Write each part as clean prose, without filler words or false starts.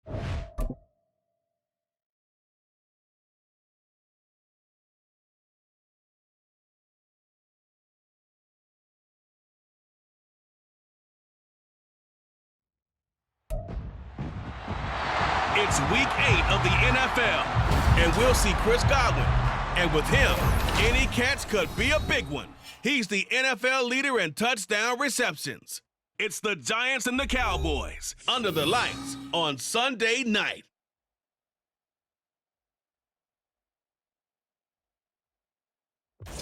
It's week 8 of the NFL, and we'll see Chris Godwin. And with him, any catch could be a big one. He's the NFL leader in touchdown receptions. It's the Giants and the Cowboys under the lights on Sunday night.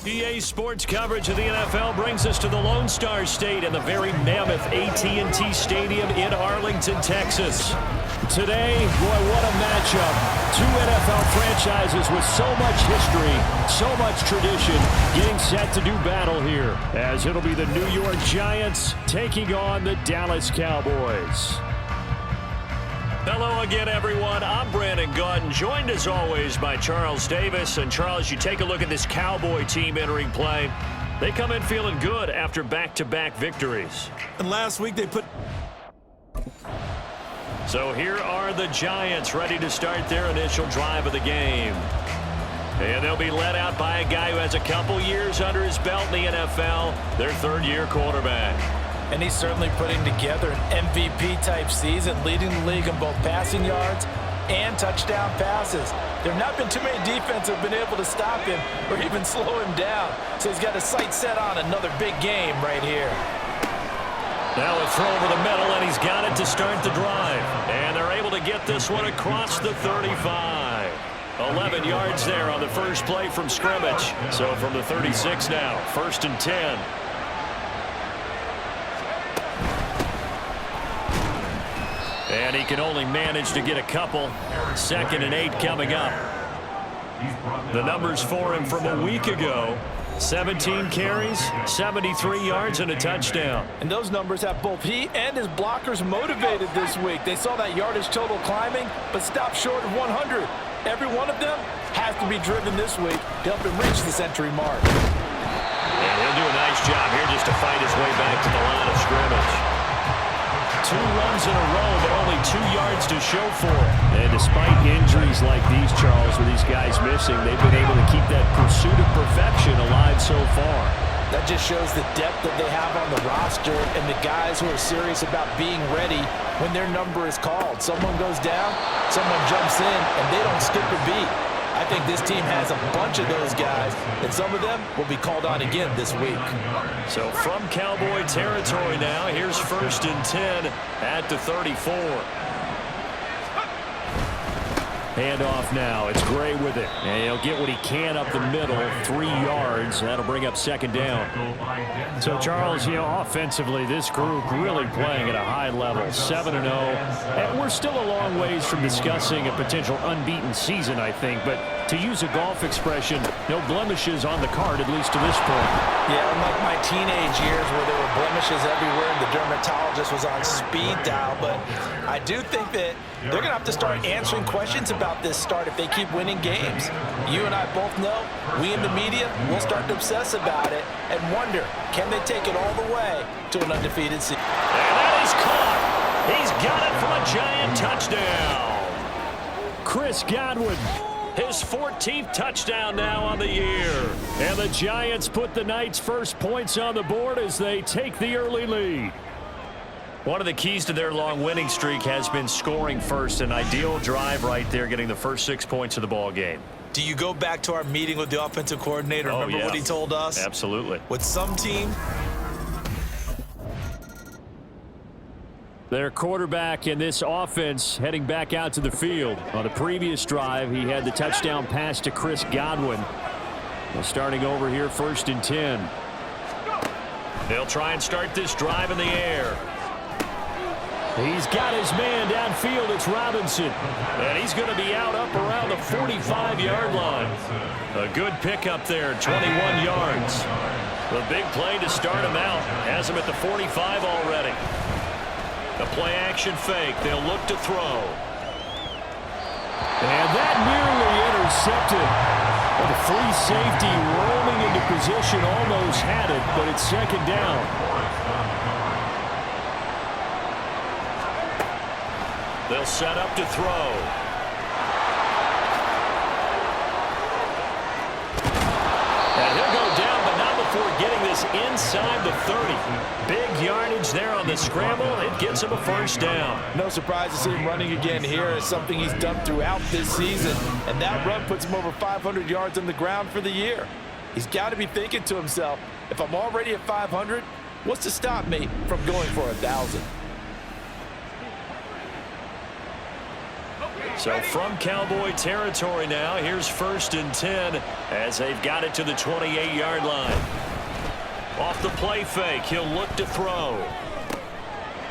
EA Sports coverage of the NFL brings us to the Lone Star State and the very mammoth AT&T Stadium in Arlington, Texas. Today, boy, what a matchup. Two NFL franchises with so much history, so much tradition, getting set to do battle here, as it'll be the New York Giants taking on the Dallas Cowboys. Hello again, everyone. I'm Brandon Gordon, joined as always by Charles Davis. And Charles, you take a look at this Cowboy team entering play. They come in feeling good after back-to-back victories. And last week they put... So here are the Giants ready to start their initial drive of the game. And they'll be led out by a guy who has a couple years under his belt in the NFL, their third-year quarterback. And he's certainly putting together an MVP-type season, leading the league in both passing yards and touchdown passes. There have not been too many defenses that have been able to stop him or even slow him down. So he's got his sights set on another big game right here. Now a throw over the middle, and he's got it to start the drive. And they're able to get this one across the 35. 11 yards there on the first play from scrimmage. So from the 36 now, 1st and 10. And he can only manage to get a couple. 2nd and 8 coming up. The numbers for him from a week ago. 17 carries, 73 yards, and a touchdown. And those numbers have both he and his blockers motivated this week. They saw that yardage total climbing, but stopped short of 100. Every one of them has to be driven this week to help him reach the century mark. And he'll do a nice job here just to fight his way back to the line of scrimmage. 2 runs in a row, but only 2 yards to show for it. And despite injuries like these, Charles, with these guys missing, they've been able to keep that pursuit of perfection alive so far. That just shows the depth that they have on the roster and the guys who are serious about being ready when their number is called. Someone goes down, someone jumps in, and they don't skip a beat. I think this team has a bunch of those guys, and some of them will be called on again this week. So from Cowboy territory now, here's 1st and 10 at the 34. Handoff now. It's Gray with it. And he'll get what he can up the middle. 3 yards. That'll bring up 2nd down. So, Charles, offensively, this group really playing at a high level. 7-0. And we're still a long ways from discussing a potential unbeaten season, I think. But to use a golf expression, no blemishes on the card, at least to this point. Yeah, unlike my teenage years where there were blemishes everywhere and the dermatologist was on speed dial. But I do think that they're going to have to start answering questions about this start if they keep winning games. You and I both know, we in the media will start to obsess about it and wonder, can they take it all the way to an undefeated season? And that is caught. He's got it for a Giant touchdown. Chris Godwin, his 14th touchdown now on the year. And the Giants put the night's first points on the board as they take the early lead. One of the keys to their long winning streak has been scoring first. An ideal drive right there, getting the first 6 points of the ball game. Do you go back to our meeting with the offensive coordinator? Remember what he told us? Absolutely. With some team, their quarterback in this offense heading back out to the field. On the previous drive, he had the touchdown pass to Chris Godwin. Well, starting over here, 1st and 10. They'll try and start this drive in the air. He's got his man downfield. It's Robinson. And he's going to be out up around the 45-yard line. A good pickup there, 21 yards. The big play to start him out. Has him at the 45 already. The play action fake. They'll look to throw. And that nearly intercepted. Well, the free safety rolling into position, almost had it, but it's 2nd down. They'll set up to throw. And he'll go down, but not before getting this inside the 30. Big yardage there on the scramble. It gets him a first down. No surprise to see him running again here. It's something he's done throughout this season. And that run puts him over 500 yards on the ground for the year. He's got to be thinking to himself, if I'm already at 500, what's to stop me from going for 1,000? So from Cowboy territory now, here's 1st and 10 as they've got it to the 28-yard line. Off the play fake, he'll look to throw.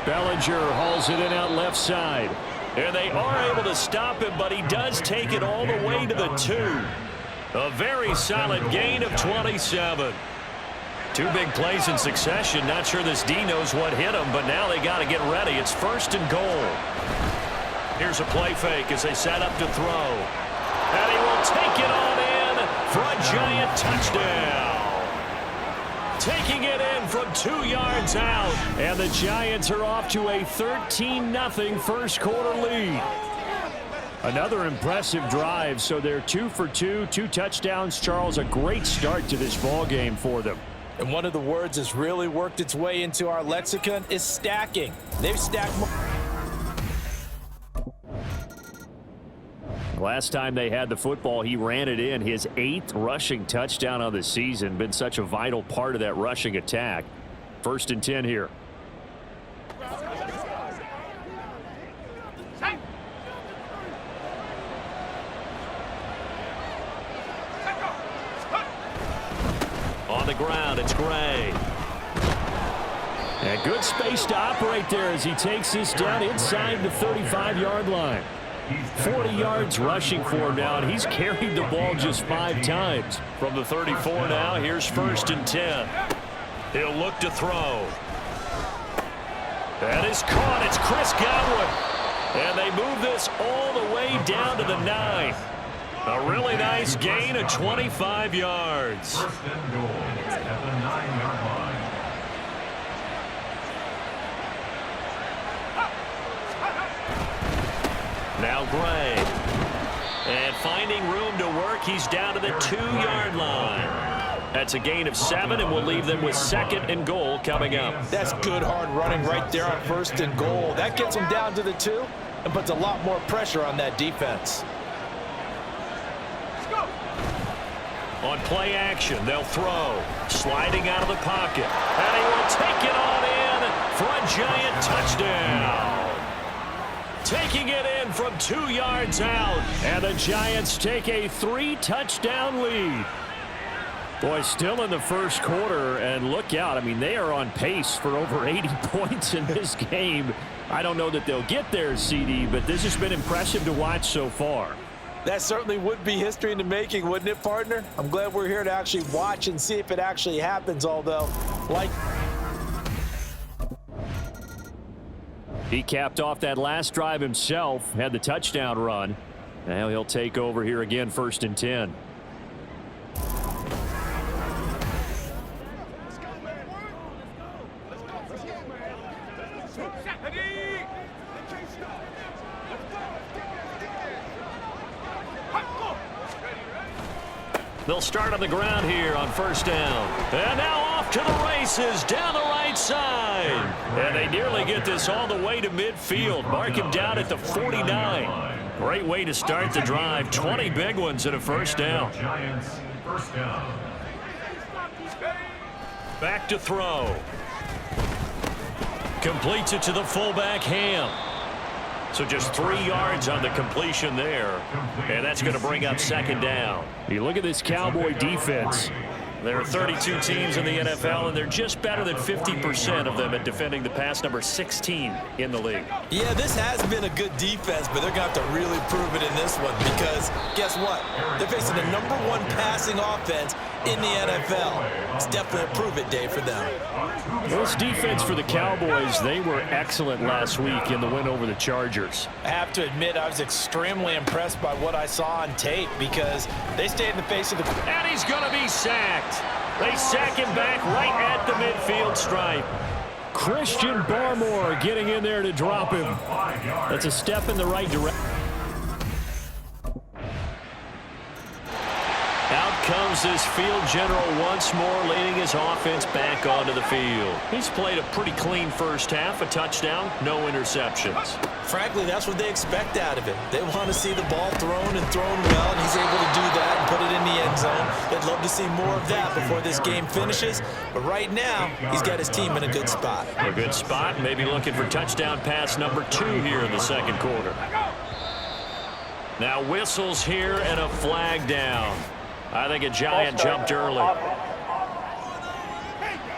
Bellinger hauls it in out left side. And they are able to stop him, but he does take it all the way to the 2. A very solid gain of 27. 2 big plays in succession. Not sure this D knows what hit him, but now they got to get ready. It's 1st and goal. Here's a play fake as they set up to throw. And he will take it on in for a giant touchdown. Taking it in from 2 yards out. And the Giants are off to a 13-0 first quarter lead. Another impressive drive, so they're 2 for 2, 2 touchdowns. Charles, a great start to this ball game for them. And one of the words that's really worked its way into our lexicon is stacking. They've stacked more. Last time they had the football, he ran it in. His 8th rushing touchdown of the season. Been such a vital part of that rushing attack. 1st and 10 here. On the ground, it's Gray. And good space to operate there as he takes this down inside the 35-yard line. 40 yards rushing for him now, and he's carried the ball just 5 times. From the 34 now, here's 1st and 10. He'll look to throw. That is caught. It's Chris Godwin. And they move this all the way down to the 9. A really nice gain of 25 yards. 1st and goal at the 9-yard line. Now Gray. And finding room to work, he's down to the 2-yard line. That's a gain of 7, and we'll leave them with 2nd and goal coming up. That's good hard running right there on 1st and goal. That gets them down to the 2 and puts a lot more pressure on that defense. On play action, they'll throw. Sliding out of the pocket. And he will take it on in for a giant touchdown. Taking it in from 2 yards out. And the Giants take a 3-touchdown lead. Boy, still in the first quarter, and look out. I mean, they are on pace for over 80 points in this game. I don't know that they'll get there, CD, but this has been impressive to watch so far. That certainly would be history in the making, wouldn't it, partner? I'm glad we're here to actually watch and see if it actually happens, although, like... He capped off that last drive himself, had the touchdown run. Now he'll take over here again, 1st and 10. They'll start on the ground here on 1st down. And now off to the races down the right side. And they nearly get this all the way to midfield. Mark him down at the 49. Great way to start the drive. 20 big ones at a 1st down. Giants, 1st down. Back to throw. Completes it to the fullback, Ham. So just 3 yards on the completion there. And that's going to bring up 2nd down. You look at this Cowboy defense. There are 32 teams in the NFL, and they're just better than 50% of them at defending the pass, number 16 in the league. Yeah, this has been a good defense, but they're going to have to really prove it in this one because guess what? They're facing the #1 passing offense in the NFL. It's definitely a prove-it day for them. This defense for the Cowboys, they were excellent last week in the win over the Chargers. I have to admit, I was extremely impressed by what I saw on tape because they stayed in the face of the... And he's going to be sacked. They sack him back right at the midfield stripe. Christian Barmore getting in there to drop him. That's a step in the right direction. Out comes this field general once more, leading his offense back onto the field. He's played a pretty clean first half, a touchdown, no interceptions. Frankly, that's what they expect out of him. They want to see the ball thrown and thrown well, and he's able to do that and put it in the end zone. They'd love to see more of that before this game finishes, but right now, he's got his team in a good spot. A good spot, maybe looking for touchdown pass number 2 here in the second quarter. Now whistles here and a flag down. I think a giant jumped early.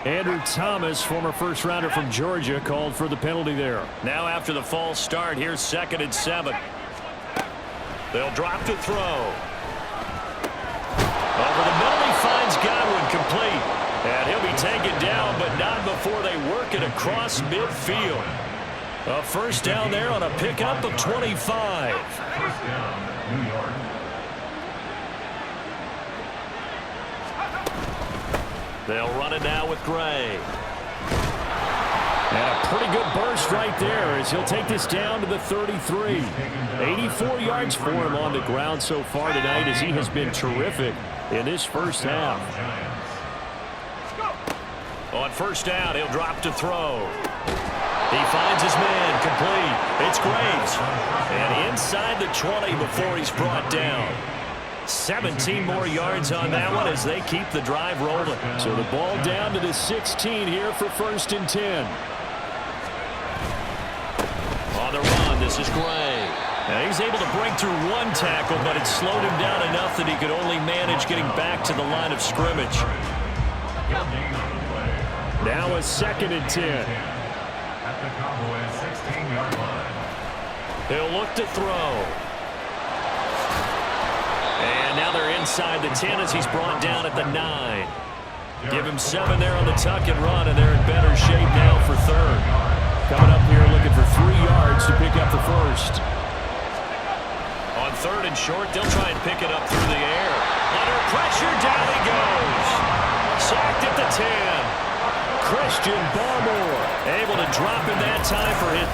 Andrew Thomas, former first-rounder from Georgia, called for the penalty there. Now after the false start, here's 2nd and 7. They'll drop to throw. Over the middle, he finds Godwin complete. And he'll be taken down, but not before they work it across midfield. A first down there on a pickup of 25. First down, New York. They'll run it now with Gray. And a pretty good burst right there as he'll take this down to the 33. 84 yards for him on the ground so far tonight as he has been terrific in this first half. On first down, he'll drop to throw. He finds his man complete. It's Graves. And inside the 20 before he's brought down. 17 more yards on that one as they keep the drive rolling. So the ball down to the 16 here for 1st and 10. On the run, this is Gray. Now he's able to break through one tackle, but it slowed him down enough that he could only manage getting back to the line of scrimmage. Now a 2nd and 10. At the Cowboys 16-yard line. He'll look to throw. And now they're inside the 10 as he's brought down at the 9. Give him 7 there on the tuck and run, and they're in better shape now for 3rd. Coming up here looking for 3 yards to pick up the first. On 3rd and short, they'll try and pick it up through the air. Under pressure, down he goes. Sacked at the 10. Christian Barmore able to drop in that time for his.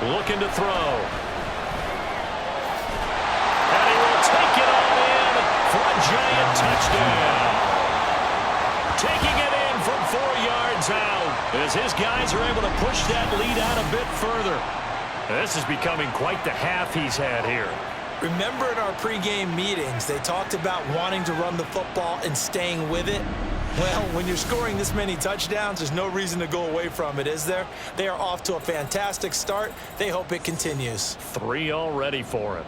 Looking to throw. And he will take it all in for a giant touchdown. Taking it in from 4 yards out as his guys are able to push that lead out a bit further. This is becoming quite the half he's had here. Remember in our pregame meetings, they talked about wanting to run the football and staying with it. Well, when you're scoring this many touchdowns, there's no reason to go away from it, is there? They are off to a fantastic start. They hope it continues. 3 already for him.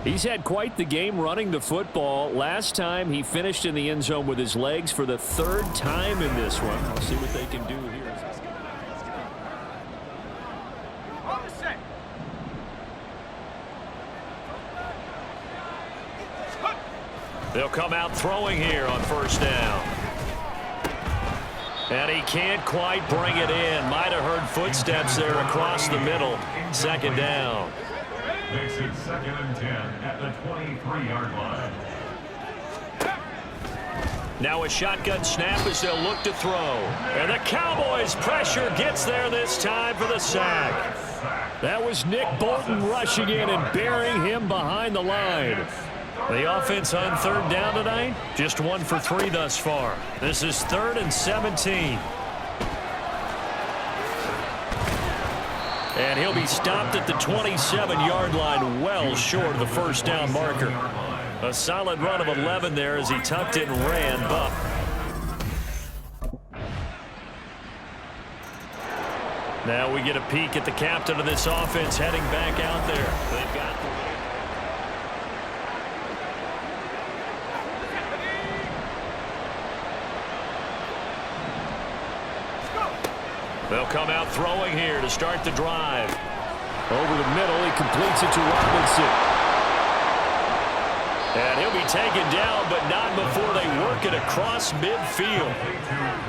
He's had quite the game running the football. Last time he finished in the end zone with his legs for the 3rd time in this one. I'll see what they can do here. They'll come out throwing here on 1st down. And he can't quite bring it in. Might have heard footsteps there across the middle. 2nd down. Makes it 2nd and 10 at the 23-yard line. Now a shotgun snap as they'll look to throw. And the Cowboys pressure gets there this time for the sack. That was Nick Bolton rushing in and burying him behind the line. The offense on 3rd down tonight, just 1 for 3 thus far. This is 3rd and 17. And he'll be stopped at the 27-yard line, well short of the 1st down marker. A solid run of 11 there as he tucked it and ran, but now we get a peek at the captain of this offense heading back out there. They've got the They'll come out throwing here to start the drive. Over the middle, he completes it to Robinson. And he'll be taken down, but not before they work it across midfield.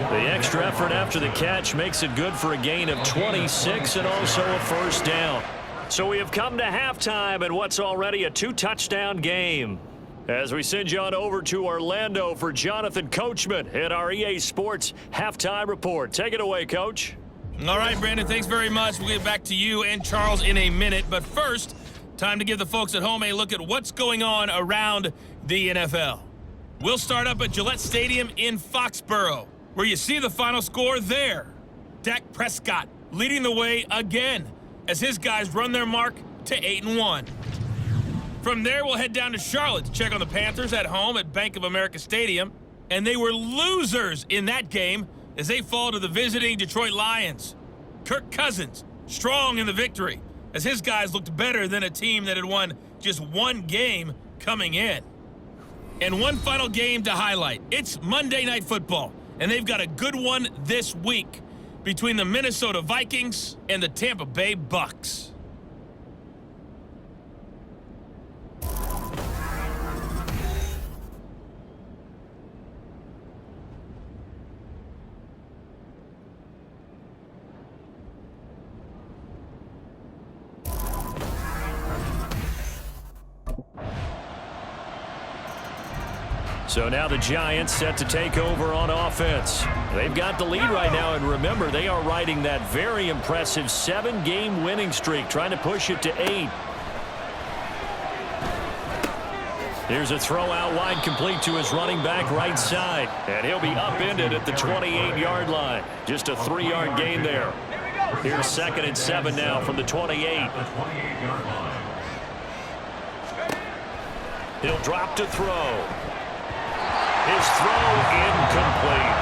The extra effort after the catch makes it good for a gain of 26 and also a first down. So we have come to halftime in what's already a 2-touchdown game. As we send you on over to Orlando for Jonathan Coachman in our EA Sports Halftime Report. Take it away, Coach. All right, Brandon, thanks very much. We'll get back to you and Charles in a minute. But first, time to give the folks at home a look at what's going on around the NFL. We'll start up at Gillette Stadium in Foxborough, where you see the final score there. Dak Prescott leading the way again as his guys run their mark to 8-1. From there, we'll head down to Charlotte to check on the Panthers at home at Bank of America Stadium. And they were losers in that game as they fall to the visiting Detroit Lions. Kirk Cousins strong in the victory as his guys looked better than a team that had won just one game coming in. And one final game to highlight. It's Monday Night Football, and they've got a good one this week between the Minnesota Vikings and the Tampa Bay Bucks. So now the Giants set to take over on offense. They've got the lead right now, and remember, they are riding that very impressive 7-game winning streak, trying to push it to 8. Here's a throw out wide, complete to his running back right side. And he'll be upended at the 28-yard line. Just a 3-yard gain there. Here's 2nd and 7 now from the 28. He'll drop to throw. His throw incomplete.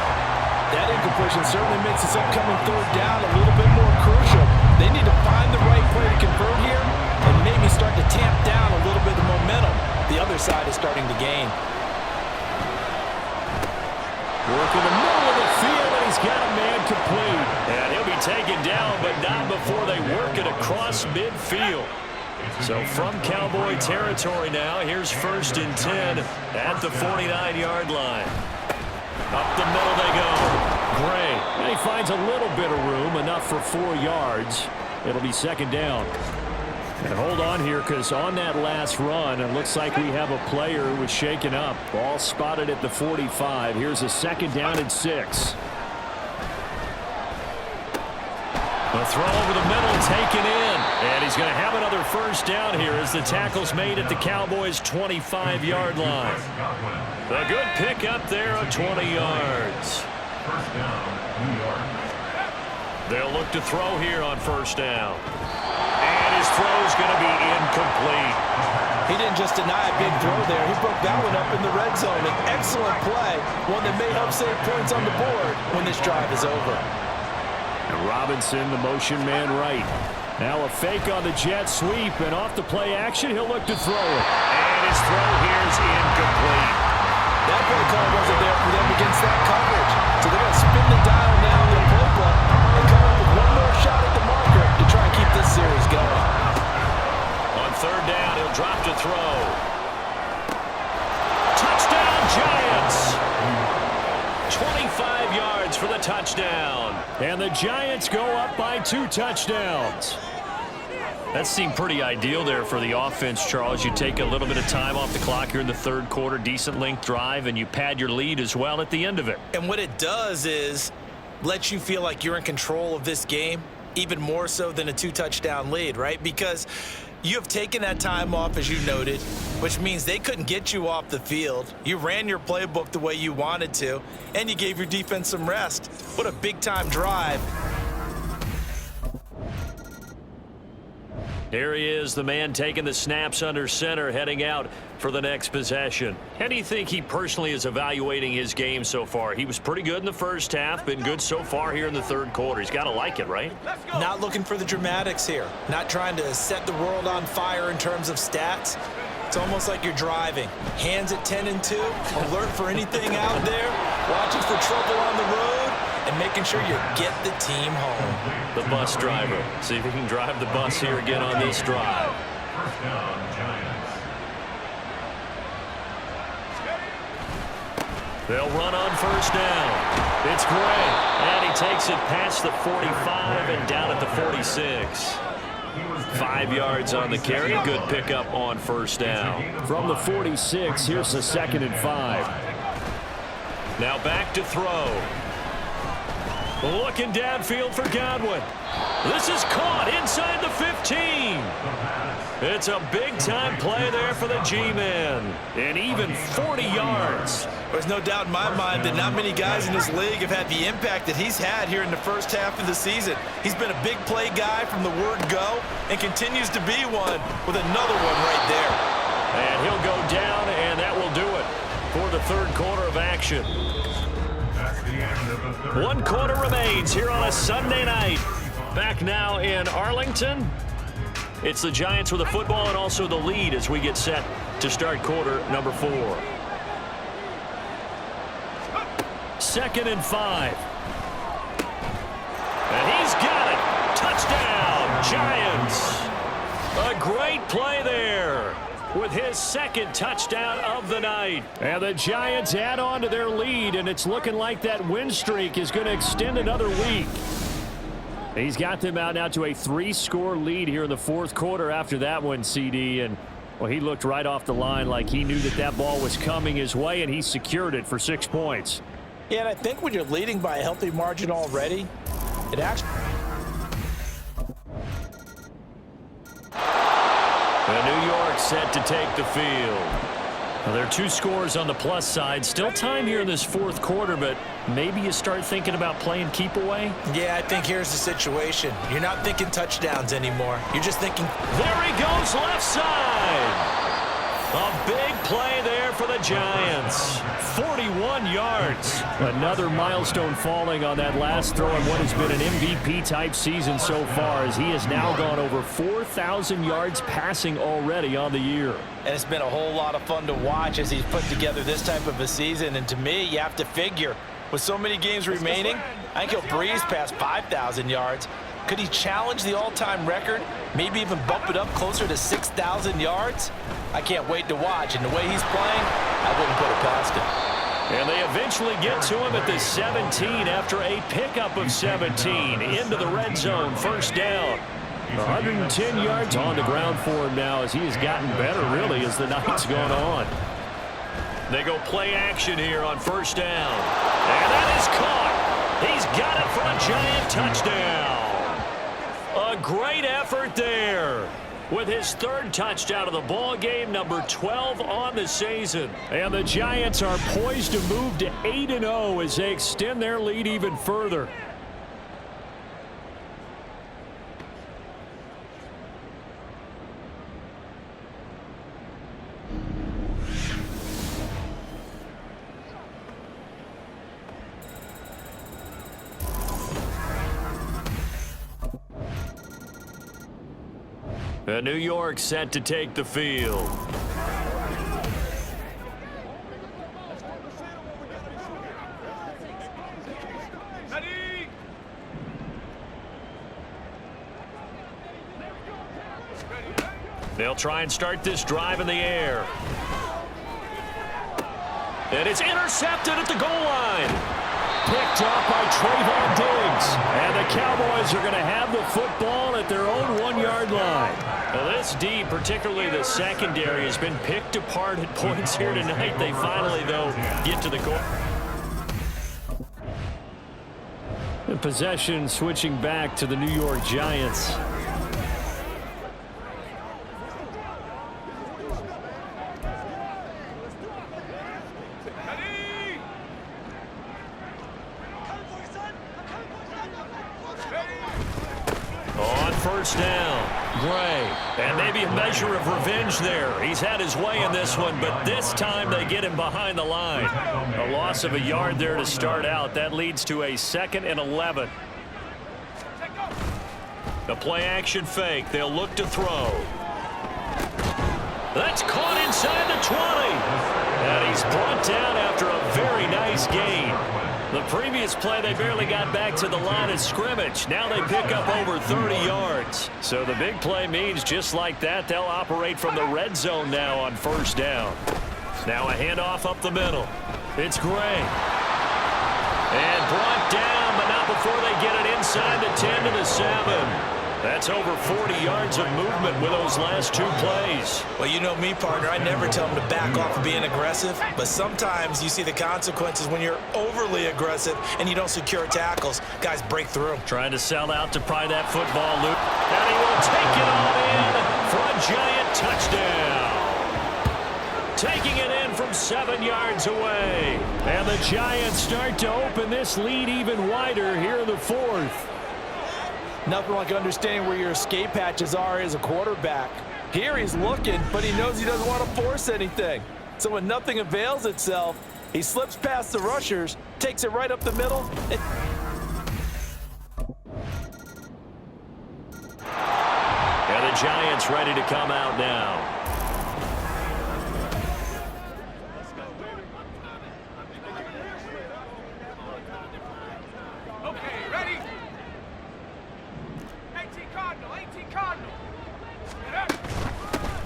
That incompletion certainly makes this upcoming third down a little bit more crucial. They need to find the right play to convert here and maybe start to tamp down a little bit of momentum. The other side is starting to gain. Work in the middle of the field, and he's got a man complete. And he'll be taken down, but not before they work it across midfield. So from Cowboy territory now, here's 1st and 10 at the 49-yard line. Up the middle they go. Gray. And he finds a little bit of room, enough for 4 yards. It'll be 2nd down. And hold on here, because on that last run, it looks like we have a player who was shaken up. Ball spotted at the 45. Here's a 2nd down and 6. A throw over the middle, taken in. And he's going to have another first down here as the tackle's made at the Cowboys' 25-yard line. A good pick up there of 20 yards. First down, New York. They'll look to throw here on 1st down. And his throw's going to be incomplete. He didn't just deny a big throw there. He broke that one up in the red zone. An excellent play, one that may help save points on the board when this drive is over. And Robinson, the motion man right. Now a fake on the jet sweep, and off the play action, he'll look to throw it. And his throw here is incomplete. That play call wasn't there for them against that coverage. So they're going to spin the dial now in their playbook and come up with one more shot at the marker to try and keep this series going. On 3rd down, he'll drop to throw. Touchdown, Giants! 25 yards for the touchdown. And the Giants go up by 2 touchdowns. That seemed pretty ideal there for the offense, Charles. You take a little bit of time off the clock here in the 3rd quarter, decent length drive, and you pad your lead as well at the end of it. And what it does is let you feel like you're in control of this game, even more so than a 2-touchdown lead, right? Because you have taken that time off, as you noted, which means they couldn't get you off the field. You ran your playbook the way you wanted to, and you gave your defense some rest. What a big-time drive. Here he is, the man taking the snaps under center, heading out for the next possession. How do you think he personally is evaluating his game so far? He was pretty good in the first half, been good so far here in the 3rd quarter. He's got to like it, right? Not looking for the dramatics here. Not trying to set the world on fire in terms of stats. It's almost like you're driving. Hands at 10 and 2, alert for anything out there, watching for trouble on the road, and making sure you get the team home. The bus driver. See if he can drive the bus here again on this drive. First down, Giants. They'll run on first down. It's Gray, and he takes it past the 45 and down at the 46. 5 yards on the carry. Good pickup on first down. From the 46, here's a 2nd and 5. Now back to throw. Looking downfield for Godwin. This is caught inside the 15. It's a big-time play there for the G-Man. And even 40 yards. There's no doubt in my mind that not many guys in this league have had the impact that he's had here in the first half of the season. He's been a big play guy from the word go and continues to be one with another one right there. And he'll go down, and that will do it for the third quarter of action. That's the end of the third. 1 quarter remains here on a Sunday night. Back now in Arlington. It's the Giants with the football and also the lead as we get set to start quarter number 4. 2nd and 5. And he's got it. Touchdown, Giants. A great play there with his 2nd touchdown of the night. And the Giants add on to their lead, and it's looking like that win streak is going to extend another week. He's got them out now to a 3-score lead here in the 4th quarter after that one, CD. And, well, he looked right off the line like he knew that that ball was coming his way, and he secured it for 6 points. Yeah, and I think when you're leading by a healthy margin already, it actually... New York set to take the field. Well, there are 2 scores on the plus side. Still time here in this 4th quarter, but maybe you start thinking about playing keep away? Yeah, I think here's the situation. You're not thinking touchdowns anymore. You're just thinking... There he goes, left side. A big play there for the Giants. 41 yards. Another milestone falling on that last throw in what has been an MVP-type season so far, as he has now gone over 4,000 yards passing already on the year. And it's been a whole lot of fun to watch as he's put together this type of a season. And to me, you have to figure, with so many games remaining, I think he'll breeze past 5,000 yards. Could he challenge the all-time record? Maybe even bump it up closer to 6,000 yards? I can't wait to watch. And the way he's playing, I wouldn't put it past him. And they eventually get to him at the 17 after a pickup of 17 into the red zone. First down. 110 yards on the ground for him now as he has gotten better, really, as the night's gone on. They go play action here on first down. And that is caught. He's got it for a Giant touchdown. A great effort there with his 3rd touchdown of the ball game, number 12 on the season. And the Giants are poised to move to 8-0 as they extend their lead even further. New York set to take the field. They'll try and start this drive in the air. And it's intercepted at the goal line. Picked off by Trayvon Diggs. And the Cowboys are going to have the football at their own 1-yard line. Well, this D, particularly the secondary, has been picked apart at points here tonight. They finally, though, get to the goal. The possession switching back to the New York Giants. First down, Gray. And maybe a measure of revenge there. He's had his way in this one, but this time they get him behind the line. A loss of a yard there to start out. That leads to a 2nd and 11. The play action fake. They'll look to throw. That's caught inside the 20. And he's brought down after a very nice gain. The previous play, they barely got back to the line of scrimmage. Now they pick up over 30 yards. So the big play means just like that, they'll operate from the red zone now on first down. Now a handoff up the middle. It's Gray. And brought down, but not before they get it inside the 10 to the 7. That's over 40 yards of movement with those last 2 plays. Well, you know me, partner. I never tell them to back off of being aggressive, but sometimes you see the consequences when you're overly aggressive and you don't secure tackles. Guys break through. Trying to sell out to pry that football loop. And he will take it all in for a Giant touchdown. Taking it in from 7 yards away. And the Giants start to open this lead even wider here in the 4th. Nothing like understanding where your escape hatches are as a quarterback. Here he's looking, but he knows he doesn't want to force anything. So when nothing avails itself, he slips past the rushers, takes it right up the middle. And the Giants ready to come out now.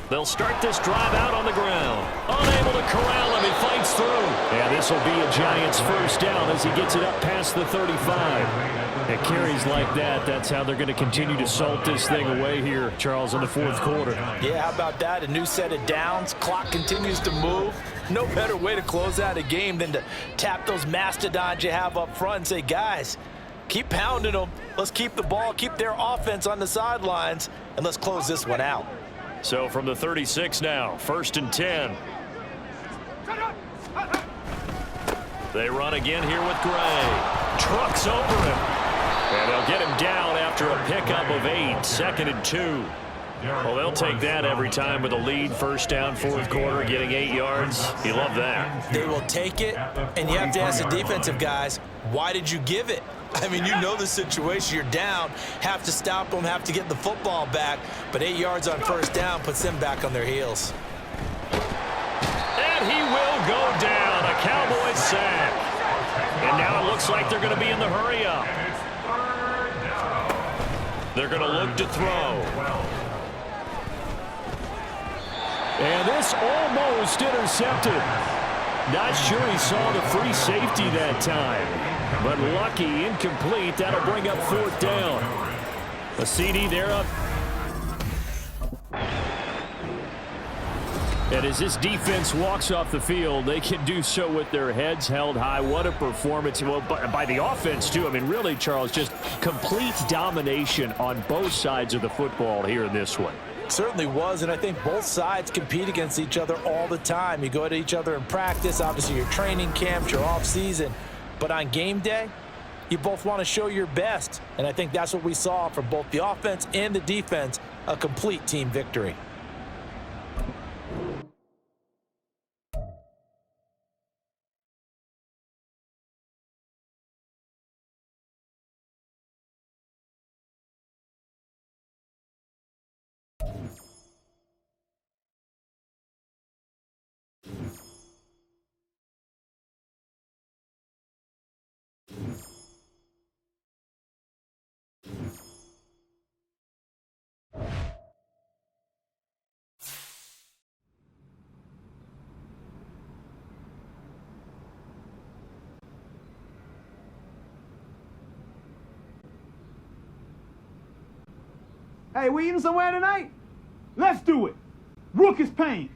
They'll start this drive out on the ground. Unable to corral him. He fights through. And this will be a Giants first down as he gets it up past the 35. It carries like that. That's how they're going to continue to salt this thing away here, Charles, in the 4th quarter. Yeah, how about that? A new set of downs. Clock continues to move. No better way to close out a game than to tap those mastodons you have up front and say, guys, keep pounding them. Let's keep the ball, keep their offense on the sidelines, and let's close this one out. So from the 36 now, 1st and 10. They run again here with Gray. Trucks over him. And they'll get him down after a pickup of 8, 2nd and 2. Well, they'll take that every time with a lead. First down, 4th quarter, getting 8 yards. You love that. They will take it, and you have to ask the defensive guys, why did you give it? I mean, you know the situation. You're down, have to stop them, have to get the football back, but 8 yards on first down puts them back on their heels. And he will go down. A Cowboys sack. And now it looks like they're going to be in the hurry-up. They're going to look to throw. And this almost intercepted. Not sure he saw the free safety that time. But lucky, incomplete. That'll bring up 4th down. A CD there up. And as this defense walks off the field, they can do so with their heads held high. What a performance. Well, by the offense, too. I mean, really, Charles, just complete domination on both sides of the football here in this one. Certainly was, and I think both sides compete against each other all the time. You go at each other in practice, obviously your training camps, your off-season. But on game day, you both want to show your best. And I think that's what we saw from both the offense and the defense, a complete team victory. Hey, we eating somewhere tonight? Let's do it. Rook is paying.